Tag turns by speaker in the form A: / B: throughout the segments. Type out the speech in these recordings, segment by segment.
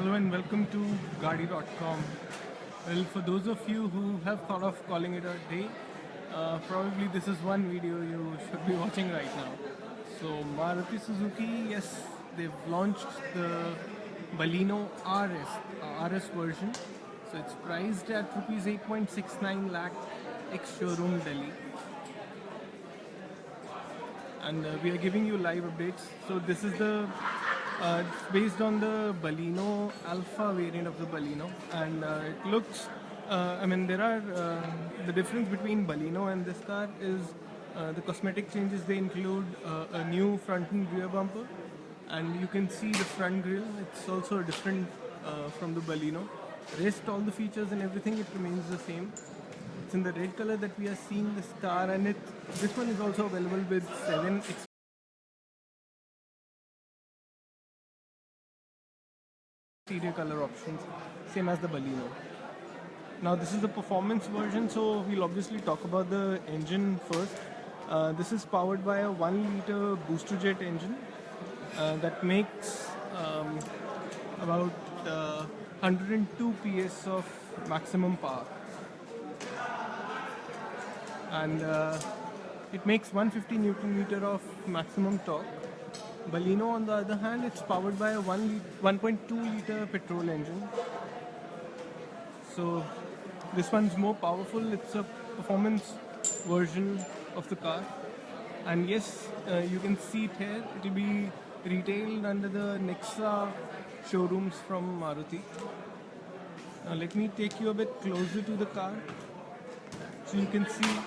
A: Hello and welcome to Gaadi.com. Well, for those of you who have thought of calling it a day, probably this is one video you should be watching right now. So Maruti Suzuki, yes, they've launched the Baleno RS version. So it's priced at rupees 8.69 lakh ex-showroom Delhi. And we are giving you live updates. So this is it's based on the Baleno Alpha variant of the Baleno, and it looks. There are the difference between Baleno and this car is the cosmetic changes. They include a new front and rear bumper, and you can see the front grille. It's also different from the Baleno. Rest all the features and everything, it remains the same. It's in the red color that we are seeing this car, and this one is also available with 7 exterior color options, same as the Baleno. Now this is the performance version, so we'll obviously talk about the engine first. This is powered by a 1-liter booster jet engine that makes about 102 PS of maximum power. And it makes 150 Newton meter of maximum torque. Baleno, on the other hand, it's powered by a 1.2 liter petrol engine. So this one's more powerful. It's a performance version of the car. And yes, you can see it here. It will be retailed under the Nexa showrooms from Maruti. Now let me take you a bit closer to the car. So you can see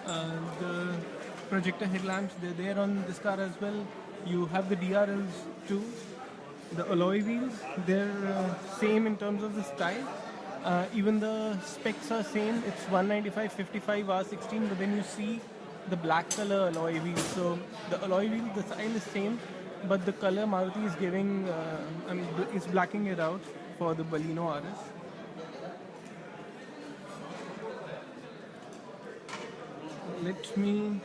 A: the projector headlamps, they're there on this car as well. You have the DRLs too. The alloy wheels, they're same in terms of the style. Even the specs are same. It's 195/55 R16, but then you see the black color alloy wheels. So the alloy wheel, the style is same, but the color Maruti is giving, is blacking it out for the Baleno RS. Let me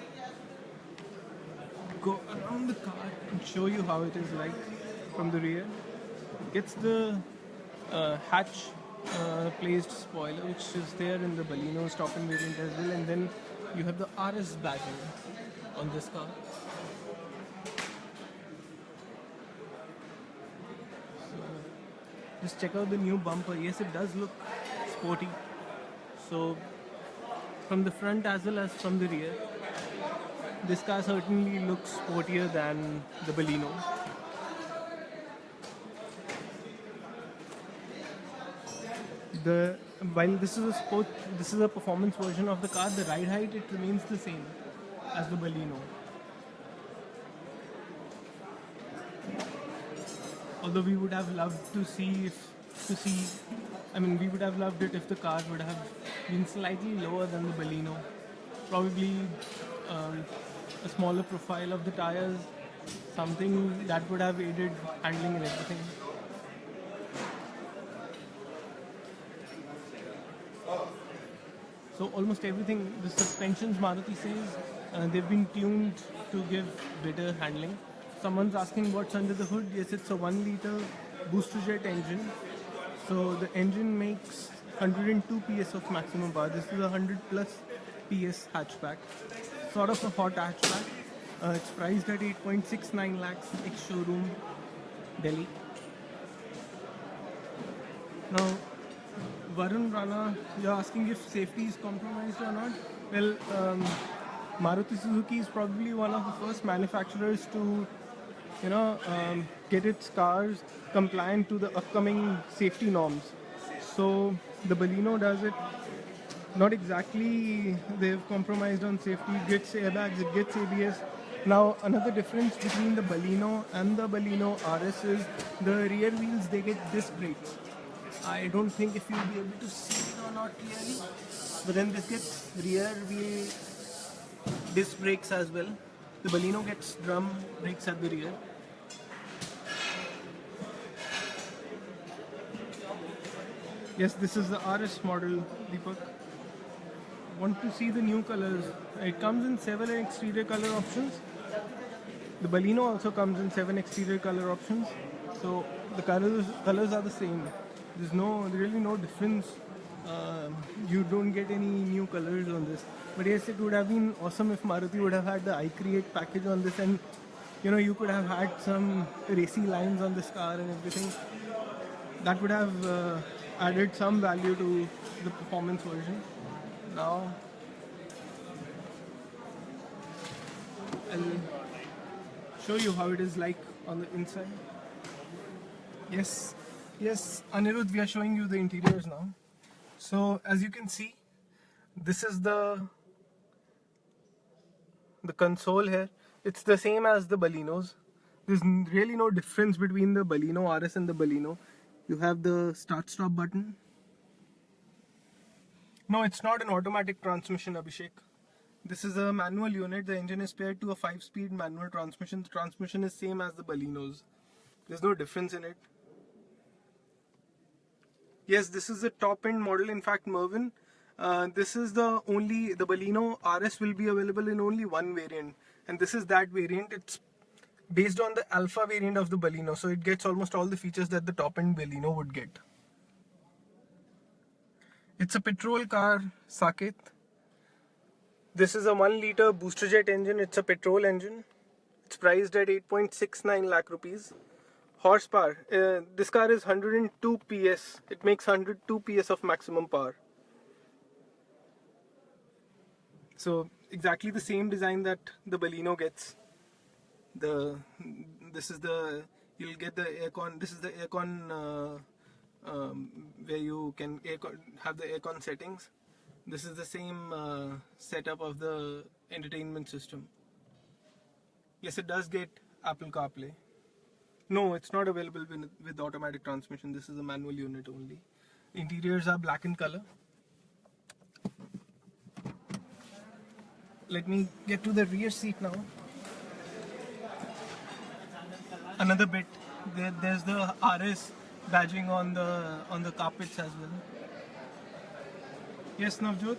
A: go around the car and show you how it is like from the rear. It gets the hatch placed spoiler, which is there in the Baleno stock and variant as well, and then you have the RS badging on this car. So just check out the new bumper. Yes, it does look sporty. So from the front as well as from the rear, this car certainly looks sportier than the Baleno. While this is a performance version of the car, the ride height, it remains the same as the Baleno. Although we would have loved we would have loved it if the car would have been slightly lower than the Baleno. Probably a smaller profile of the tires, something that would have aided handling and everything. So almost everything, the suspensions, Maruti says, they've been tuned to give better handling. Someone's asking what's under the hood. Yes, it's a 1-liter booster jet engine. So the engine makes 102 PS of maximum power. This is a 100 plus PS hatchback. Sort of a hot hatchback. It's priced at 8.69 lakhs ex-showroom Delhi. Now, Varun Rana, you're asking if safety is compromised or not. Well, Maruti Suzuki is probably one of the first manufacturers to get its cars compliant to the upcoming safety norms. So the Baleno does it. Not exactly they've compromised on safety. It gets airbags, it gets ABS. Now another difference between the Baleno and the Baleno RS is the rear wheels, they get disc brakes. I don't think if you'll be able to see it or not clearly, but then this gets rear wheel disc brakes as well. The Baleno gets drum brakes at the rear. Yes, this is the RS model, Deepak. Want to see the new colors? It comes in 7 exterior color options. The Baleno also comes in 7 exterior color options. So the colors are the same. There's really no difference. You don't get any new colors on this. But yes, it would have been awesome if Maruti would have had the iCreate package on this, and you could have had some racy lines on this car and everything. That would have added some value to the performance version. Now I'll show you how it is like on the inside. Yes, Anirudh, we are showing you the interiors now. So as you can see, this is the console here. It's the same as the Balenos. There's really no difference between the Baleno RS and the Baleno. You have the start-stop button. No, it's not an automatic transmission, Abhishek. This is a manual unit. The engine is paired to a 5-speed manual transmission. The transmission is same as the Balenos. There's no difference in it. Yes, this is the top-end model. In fact, Mervyn, this is the Baleno RS will be available in only one variant, and this is that variant. It's based on the Alpha variant of the Baleno, so it gets almost all the features that the top-end Baleno would get. It's a petrol car, Saket. This is a 1-liter booster jet engine. It's a petrol engine. It's priced at 8.69 lakh rupees. Horsepower, this car is 102 PS. It makes 102 PS of maximum power. So exactly the same design that the Baleno gets. You'll get the aircon. This is the aircon where you can have the aircon settings. This is the same setup of the entertainment system. Yes, it does get Apple CarPlay. No, it's not available with automatic transmission. This is a manual unit only. Interiors are black in color. Let me get to the rear seat now. Another bit. There's the RS badging on the carpets as well. Yes, Navjot.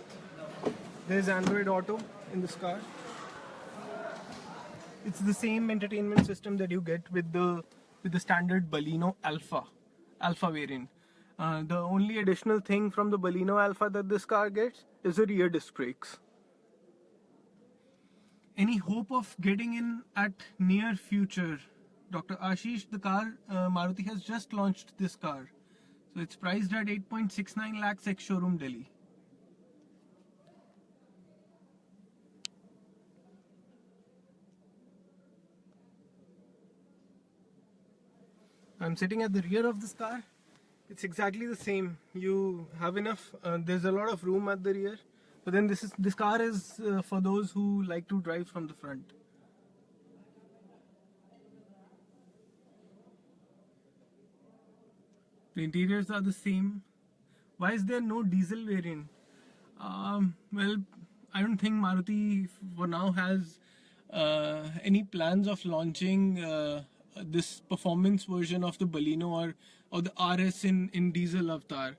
A: There's Android Auto in this car. It's the same entertainment system that you get with the standard Baleno Alpha variant. The only additional thing from the Baleno Alpha that this car gets is the rear disc brakes. Any hope of getting in at near future? Dr. Ashish, the car, Maruti has just launched this car. So it's priced at 8.69 lakhs ex-showroom Delhi. I'm sitting at the rear of this car. It's exactly the same. You have enough, there's a lot of room at the rear. But then this car is for those who like to drive from the front. The interiors are the same. Why is there no diesel variant? Well, I don't think Maruti for now has any plans of launching this performance version of the Baleno or the RS in diesel avatar.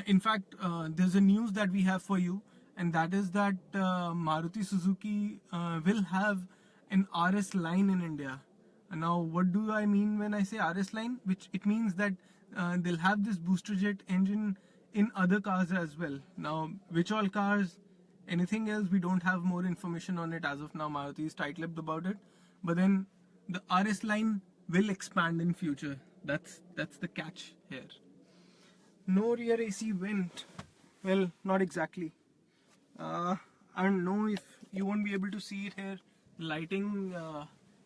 A: In fact, there's a news that we have for you, and that is that Maruti Suzuki will have an RS line in India. Now, what do I mean when I say RS line? It means that they'll have this booster jet engine in other cars as well. Now, which all cars, anything else, we don't have more information on it as of now. Maruti is tight-lipped about it. But then the RS line will expand in future. That's the catch here. No rear AC vent. Well, not exactly. I don't know if you won't be able to see it here. The lighting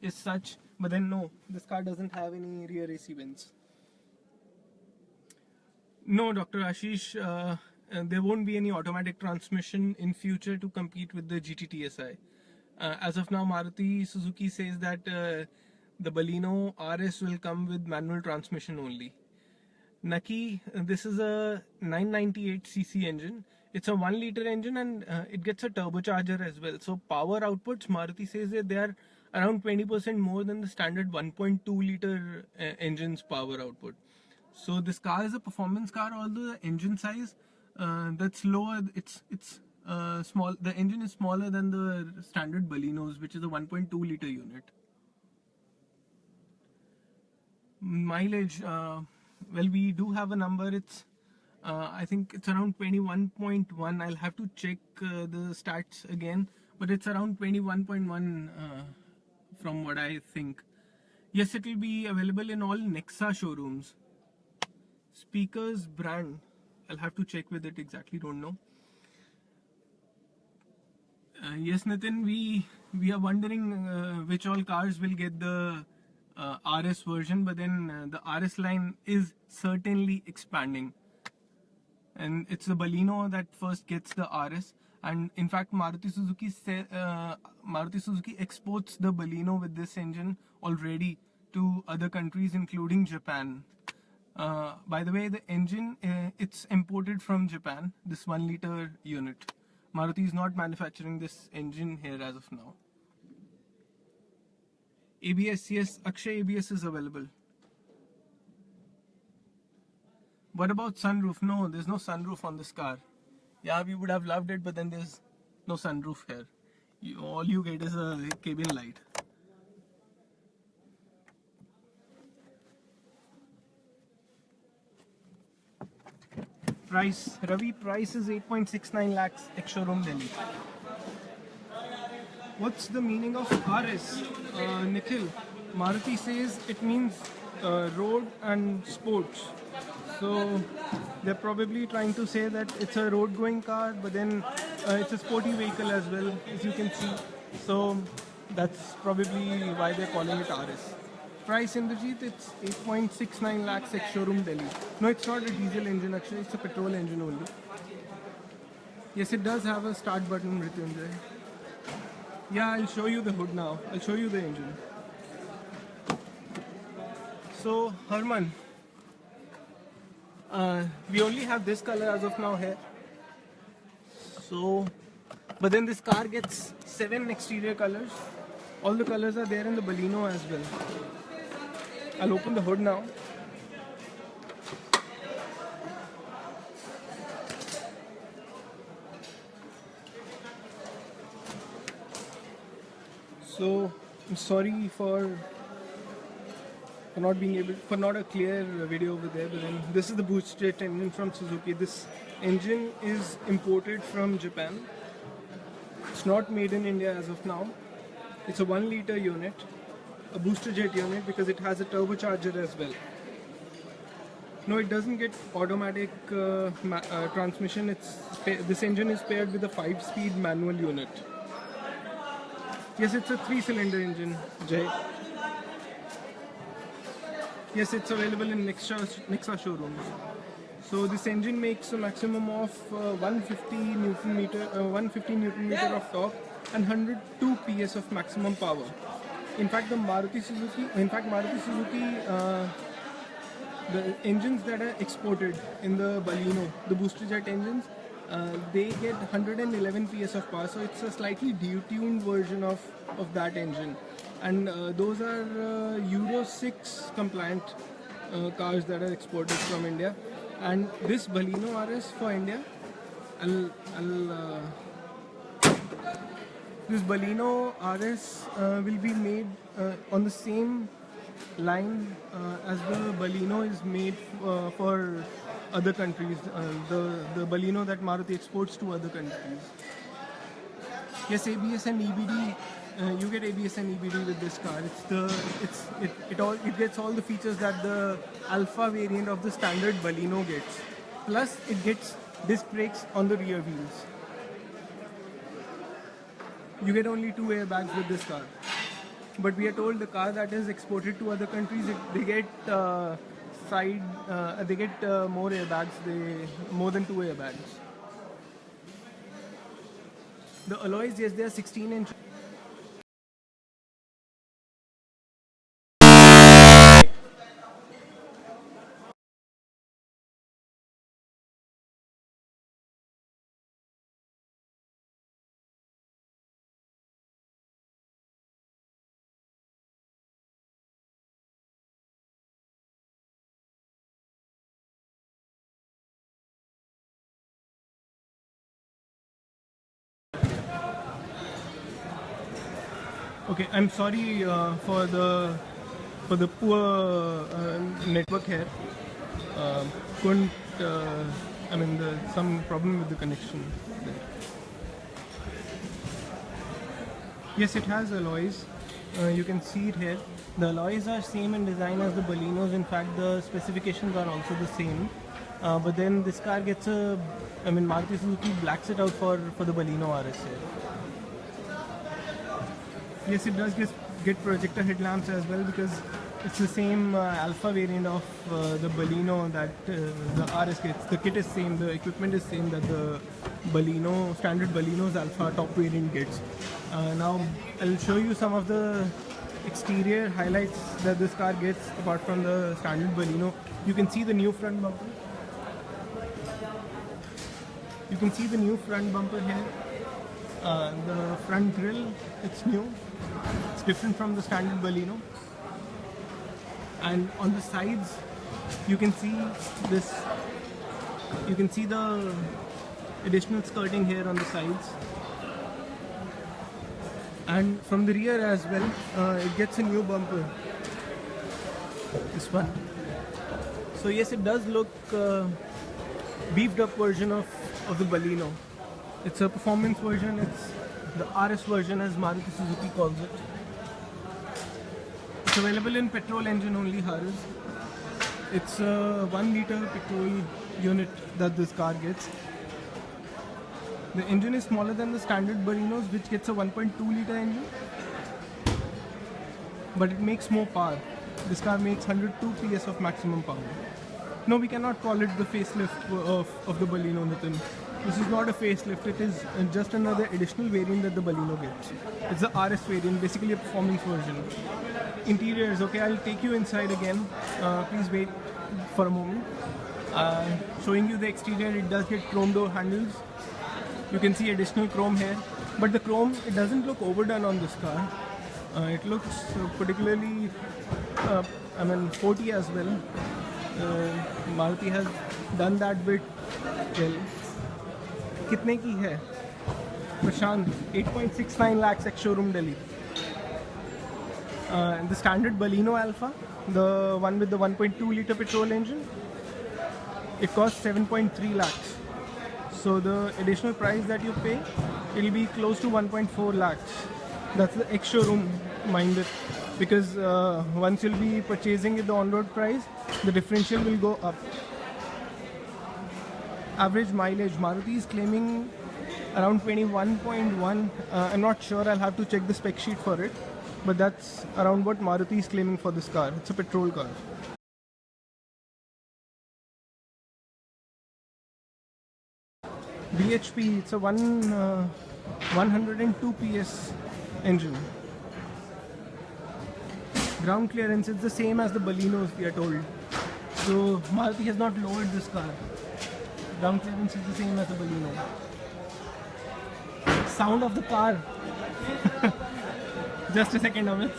A: is such, but then no, this car doesn't have any rear AC vents. No, Dr. Ashish, there won't be any automatic transmission in future to compete with the GT TSI. As of now, Maruti Suzuki says that the Baleno RS will come with manual transmission only. Naki, this is a 998cc engine. It's a 1-liter engine, and it gets a turbocharger as well. So power outputs, Maruti says that they are around 20% more than the standard 1.2-liter engine's power output. So this car is a performance car, although the engine size that's lower. It's small. The engine is smaller than the standard Balenos, which is a 1.2-liter unit. Mileage, well, we do have a number. It's I think it's around 21.1. I'll have to check the stats again, but it's around 21.1 from what I think. Yes, it will be available in all Nexa showrooms. Speakers brand, I'll have to check with it exactly, don't know. Yes, Nitin, we are wondering which all cars will get the RS version, but then the RS line is certainly expanding, and it's the Baleno that first gets the RS. And in fact, Maruti Suzuki exports the Baleno with this engine already to other countries, including Japan. By the way, the engine it's imported from Japan. This 1-liter unit. Maruti is not manufacturing this engine here as of now. ABS, yes, Akshay, ABS is available. What about sunroof? No, there's no sunroof on this car. Yeah, we would have loved it, but then there's no sunroof here. All you get is a cabin light. Price, Ravi, price is 8.69 lakhs, ex-showroom Delhi. What's the meaning of RS? Nikhil, Maruti says it means road and sports. So they're probably trying to say that it's a road going car, but then it's a sporty vehicle as well, as you can see. So that's probably why they're calling it RS. Price, Indrajit, it's 8.69 lakhs, ex-showroom Delhi. No, it's not a diesel engine actually, it's a petrol engine only. Yes, it does have a start button, Mrityunjay. Yeah, I'll show you the hood now. I'll show you the engine. So, Harman, we only have this color as of now here. So, but then this car gets 7 exterior colors. All the colors are there in the Baleno as well. I'll open the hood now. So I'm sorry for not a clear video over there, but then this is the boost jet engine from Suzuki. This engine is imported from Japan. It's not made in India as of now. It's a 1-liter unit, a booster jet unit, because it has a turbocharger as well. No, it doesn't get automatic transmission. This engine is paired with a 5-speed manual unit. Yes, it's a 3-cylinder engine, Jay. Yes, it's available in Nexa showrooms. So this engine makes a maximum of 150 Newton meter of torque and 102 PS of maximum power. In fact, Maruti Suzuki, the engines that are exported in the Baleno, the booster jet engines, they get 111 PS of power. So it's a slightly detuned version of that engine. And those are Euro 6 compliant cars that are exported from India. And this Baleno RS for India, this Baleno RS will be made on the same line as the Baleno is made for other countries. The Baleno that Maruti exports to other countries. Yes, ABS and EBD. You get ABS and EBD with this car. It gets all the features that the Alpha variant of the standard Baleno gets. Plus, it gets disc brakes on the rear wheels. You get only 2 airbags with this car. But we are told the car that is exported to other countries, they get more airbags. More than 2 airbags. The alloys, yes, they are 16-inch. Okay, I'm sorry for the for the poor network here. Couldn't. I mean, there's some problem with the connection there. Yes, it has alloys. You can see it here. The alloys are same in design as the Balinos. In fact, the specifications are also the same. But then this car gets a, I mean, Maruti Suzuki blacks it out for the Baleno RS here. Yes, it does get projector headlamps as well, because it's the same Alpha variant of the Baleno that the RS gets. The kit is same, the equipment is same that the Baleno, standard Baleno's Alpha top variant gets. Now I'll show you some of the exterior highlights that this car gets apart from the standard Baleno. You can see the new front bumper. You can see the new front bumper here. The front grille, it's new. It's different from the standard Baleno. And on the sides, you can see this. You can see the additional skirting here on the sides. And from the rear as well, it gets a new bumper. This one. So yes, it does look beefed up version of the Baleno. It's a performance version. It's the RS version, as Maruti Suzuki calls it. It's available in petrol engine only, Haruz. It's a 1 liter petrol unit that this car gets. The engine is smaller than the standard Balenos, which gets a 1.2 liter engine, but it makes more power. This car makes 102 PS of maximum power. No, we cannot call it the facelift of the Baleno, Nitin. This is not a facelift, it is just another additional variant that the Baleno gets. It's the RS variant, basically a performance version. Interiors, okay, I'll take you inside again. Please wait for a moment. Showing you the exterior, it does get chrome door handles. You can see additional chrome here, but the chrome, it doesn't look overdone on this car. It looks particularly, I mean, 40 as well. Maruti has done that bit well. कितने की है? प्रशांत, 8.69 lakhs ex-showroom Delhi. And the standard Baleno Alpha, the one with the 1.2 liter petrol engine, it costs 7.3 lakhs. So the additional price that you pay, it will be close to 1.4 lakhs. That's the ex-showroom, mind it. Because once you'll be purchasing it, the on-road price, the differential will go up. Average mileage, Maruti is claiming around 21.1. I'm not sure, I'll have to check the spec sheet for it. But that's around what Maruti is claiming for this car. It's a petrol car. BHP, it's a 102 PS engine. Ground clearance, it's the same as the Balenos, we are told. So Maruti has not lowered this car. Ground clearance is the same as the Baleno. Sound of the car. Just a second, Amit.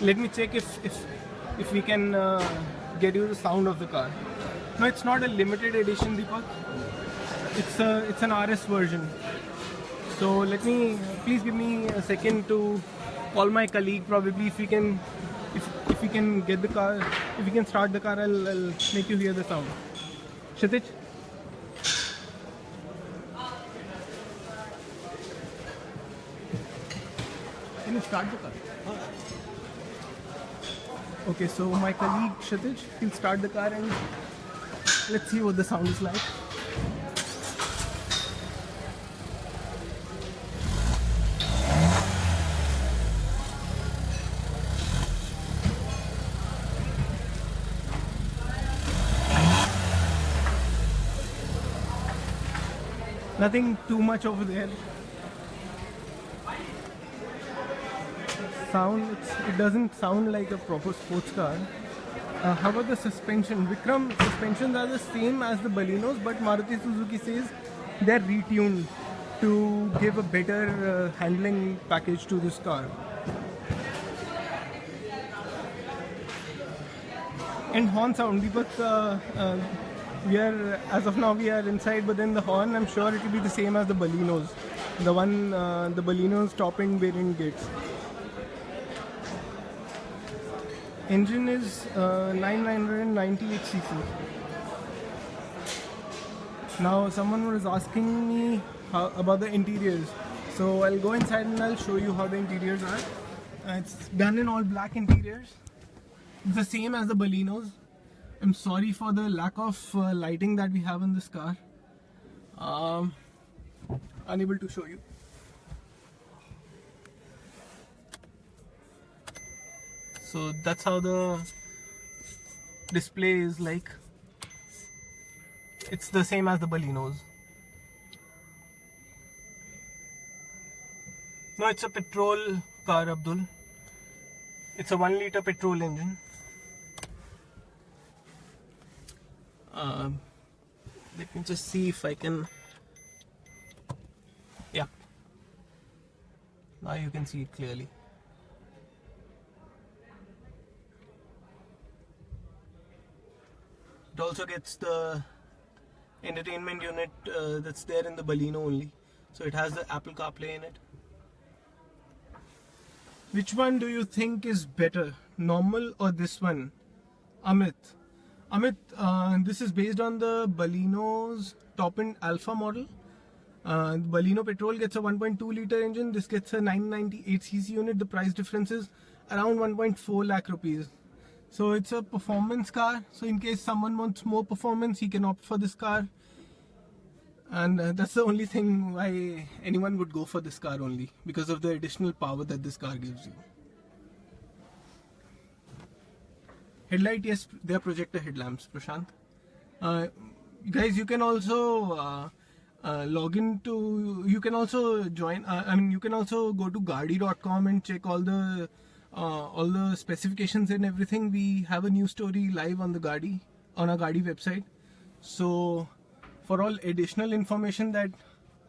A: Let me check if we can get you the sound of the car. No, it's not a limited edition, Deepak. It's an RS version. So let me, please give me a second to call my colleague. Probably if we can get the car, if we can start the car, I'll make you hear the sound. Kshitij? Can you start the car? Okay, so my colleague Kshitij, he'll start the car and let's see what the sound is like. Nothing too much over there. Sound, it doesn't sound like a proper sports car. How about the suspension? Vikram, suspensions are the same as the Balenos, but Maruti Suzuki says they're retuned to give a better handling package to this car. And horn sound, Deepak, we are, as of now we are inside, but then the horn, I'm sure it will be the same as the Balenos. the one the Baleno's top-end variant gets. Engine is 998 cc. Now someone was asking me about the interiors, so I'll go inside and I'll show you how the interiors are. It's done in all black interiors. It's the same as the Baleno's. I'm sorry for the lack of lighting that we have in this car. Unable to show you. So that's how the display is like. It's the same as the Baleno's. No, it's a petrol car, Abdul. It's a 1 liter petrol engine. Let me just see if I can. Yeah. Now you can see it clearly. It also gets the entertainment unit that's there in the Baleno only. So it has the Apple CarPlay in it. Which one do you think is better, normal or this one? Amit, this is based on the Baleno's top-end Alpha model. The Baleno petrol gets a 1.2 liter engine. This gets a 998 cc unit. The price difference is around 1.4 lakh rupees. So it's a performance car. So in case someone wants more performance, he can opt for this car. And that's the only thing why anyone would go for this car only, because of the additional power that this car gives you. Headlight, yes, they are projector headlamps, Prashant. Guys, you can also log into, you can also join, you can also go to Gaadi.com and check all the specifications and everything. We have a news story live on the Gaadi, on our Gaadi website. So for all additional information that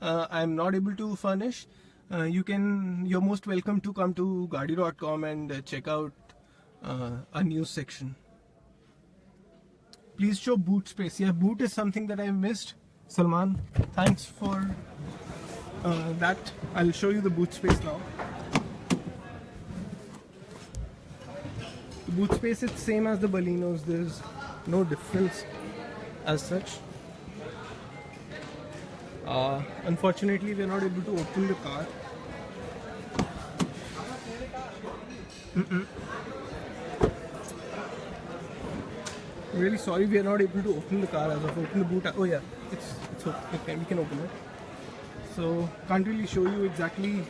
A: I'm not able to furnish, you're most welcome to come to Gaadi.com and check out our news section. Please show boot space. Yeah, boot is something that I missed. Salman, thanks for that. I'll show you the boot space now. The boot space is same as the Baleno's. There's no difference as such. Unfortunately, we're not able to open the car. Really sorry, we are not able to open the car as of open the boot. Oh yeah, it's okay, we can open it. So can't really show you exactly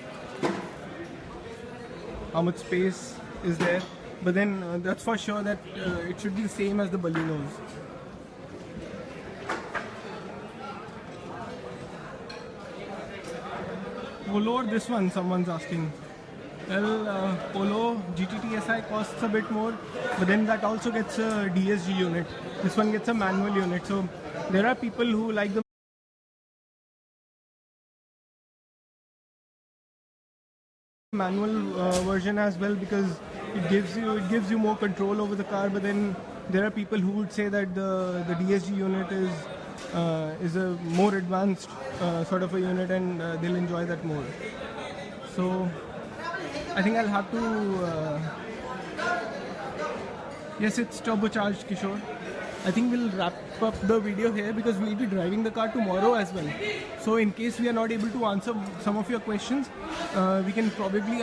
A: how much space is there, but then that's for sure that it should be the same as the Baleno's. Polo or this one, someone's asking. Well, Polo GT TSI costs a bit more, but then that also gets a DSG unit. This one gets a manual unit. So there are people who like the manual version as well, because it gives you more control over the car. But then there are people who would say that the DSG unit is a more advanced sort of a unit, and they'll enjoy that more. So I think I'll have to yes, it's turbocharged, Kishore. I think we'll wrap up the video here because we'll be driving the car tomorrow as well. So in case we are not able to answer some of your questions, we can probably